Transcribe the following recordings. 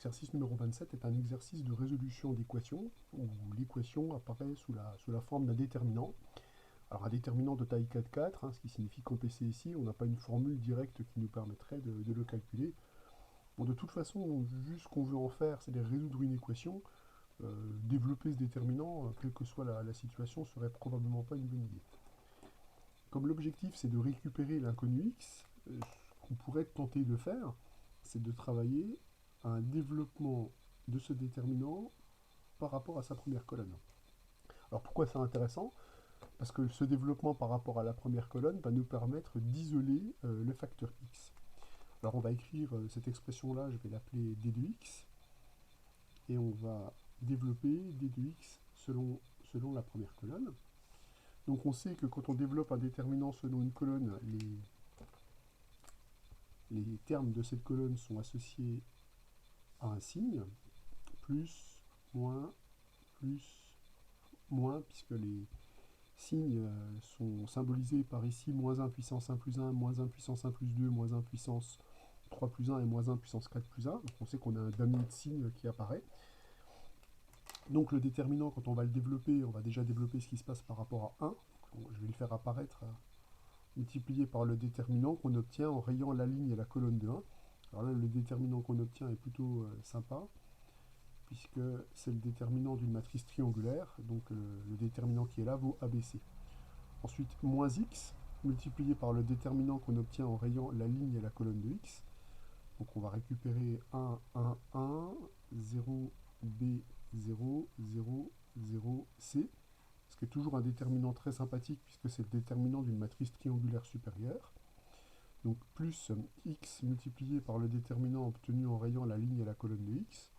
L'exercice numéro 27 est un exercice de résolution d'équation, où l'équation apparaît sous la forme d'un déterminant. Alors un déterminant de taille 4,4, ce qui signifie qu'en PC ici, on n'a pas une formule directe qui nous permettrait de le calculer. Bon, de toute façon, vu ce qu'on veut en faire, c'est-à-dire résoudre une équation, développer ce déterminant, quelle que soit la situation, serait probablement pas une bonne idée. Comme l'objectif c'est de récupérer l'inconnu x, ce qu'on pourrait tenter de faire, c'est de travailler à un développement de ce déterminant par rapport à sa première colonne. Alors pourquoi c'est intéressant? Parce que ce développement par rapport à la première colonne va nous permettre d'isoler le facteur x. Alors on va écrire cette expression-là, je vais l'appeler d de x, et on va développer d de x selon la première colonne. Donc on sait que quand on développe un déterminant selon une colonne, les termes de cette colonne sont associés à un signe, plus, moins, puisque les signes sont symbolisés par ici moins 1 puissance 1 plus 1, moins 1 puissance 1 plus 2, moins 1 puissance 3 plus 1 et moins 1 puissance 4 plus 1. Donc on sait qu'on a un damier de signes qui apparaît. Donc le déterminant, quand on va le développer, on va déjà développer ce qui se passe par rapport à 1. Je vais le faire apparaître multiplié par le déterminant qu'on obtient en rayant la ligne et la colonne de 1. Alors là, le déterminant qu'on obtient est plutôt sympa, puisque c'est le déterminant d'une matrice triangulaire, donc le déterminant qui est là vaut ABC. Ensuite, moins x, multiplié par le déterminant qu'on obtient en rayant la ligne et la colonne de x. Donc on va récupérer 1, 1, 1, 0, B, 0, 0, 0, C, ce qui est toujours un déterminant très sympathique, puisque c'est le déterminant d'une matrice triangulaire supérieure. Donc plus x multiplié par le déterminant obtenu en rayant la ligne et la colonne de x.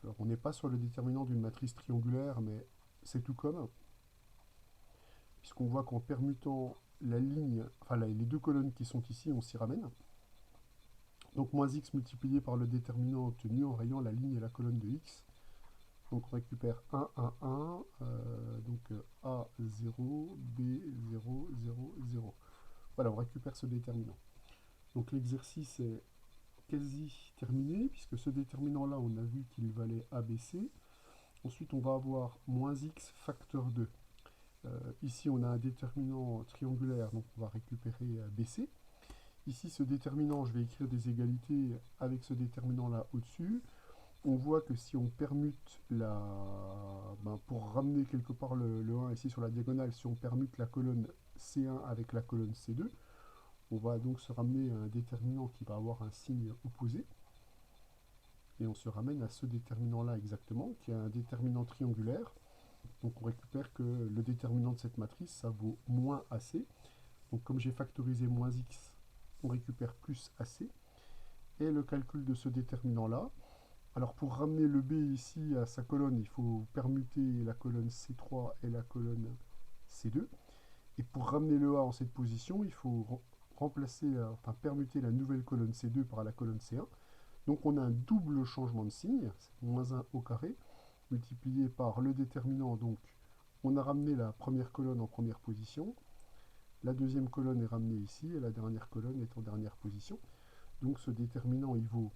Alors on n'est pas sur le déterminant d'une matrice triangulaire, mais c'est tout comme, puisqu'on voit qu'en permutant la ligne, enfin les deux colonnes qui sont ici, on s'y ramène. Donc moins x multiplié par le déterminant obtenu en rayant la ligne et la colonne de x. Donc on récupère 1, 1, 1, donc A, 0, B, 0, 0, 0. Voilà, on récupère ce déterminant. Donc l'exercice est quasi terminé, puisque ce déterminant-là, on a vu qu'il valait ABC. Ensuite, on va avoir moins x facteur 2. Ici, on a un déterminant triangulaire, donc on va récupérer BC. Ici, ce déterminant, je vais écrire des égalités avec ce déterminant-là au-dessus. On voit que si on permute pour ramener quelque part le 1 ici sur la diagonale, si on permute la colonne C1 avec la colonne C2, on va donc se ramener à un déterminant qui va avoir un signe opposé. Et on se ramène à ce déterminant-là exactement, qui est un déterminant triangulaire. Donc on récupère que le déterminant de cette matrice, ça vaut moins AC. Donc comme j'ai factorisé moins x, on récupère plus AC. Et le calcul de ce déterminant-là, alors pour ramener le B ici à sa colonne, il faut permuter la colonne C3 et la colonne C2. Et pour ramener le A en cette position, il faut permuter la nouvelle colonne C2 par la colonne C1. Donc on a un double changement de signe, c'est moins 1 au carré, multiplié par le déterminant. Donc on a ramené la première colonne en première position, la deuxième colonne est ramenée ici, et la dernière colonne est en dernière position. Donc ce déterminant, il vaut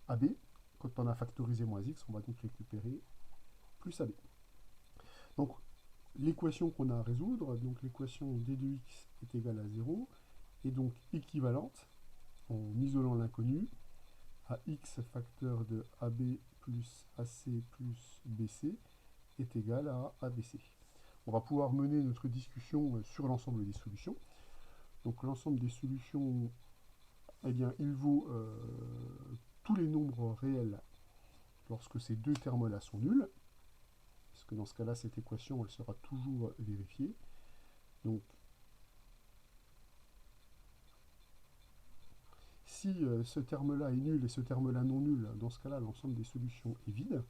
AB. Quand on a factorisé moins x, on va donc récupérer plus AB. Donc l'équation qu'on a à résoudre, donc l'équation d de x est égale à 0, est donc équivalente, en isolant l'inconnu, à x facteur de AB plus AC plus BC est égal à ABC. On va pouvoir mener notre discussion sur l'ensemble des solutions. Donc l'ensemble des solutions, eh bien, il vaut tous les nombres réels lorsque ces deux termes-là sont nuls, puisque dans ce cas-là, cette équation, elle sera toujours vérifiée. Donc, si ce terme-là est nul et ce terme-là non nul, dans ce cas-là, l'ensemble des solutions est vide.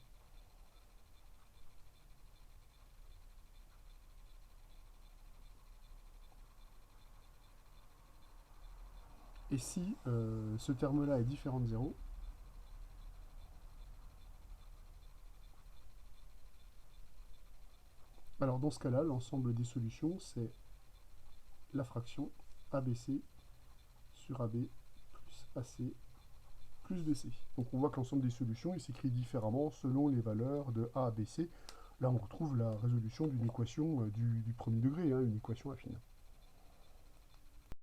Et si ce terme-là est différent de 0, alors dans ce cas-là, l'ensemble des solutions, c'est la fraction ABC sur AB plus AC plus plus BC. Donc on voit que l'ensemble des solutions, il s'écrit différemment selon les valeurs de A à BC. Là, on retrouve la résolution d'une équation du premier degré, hein, une équation affine.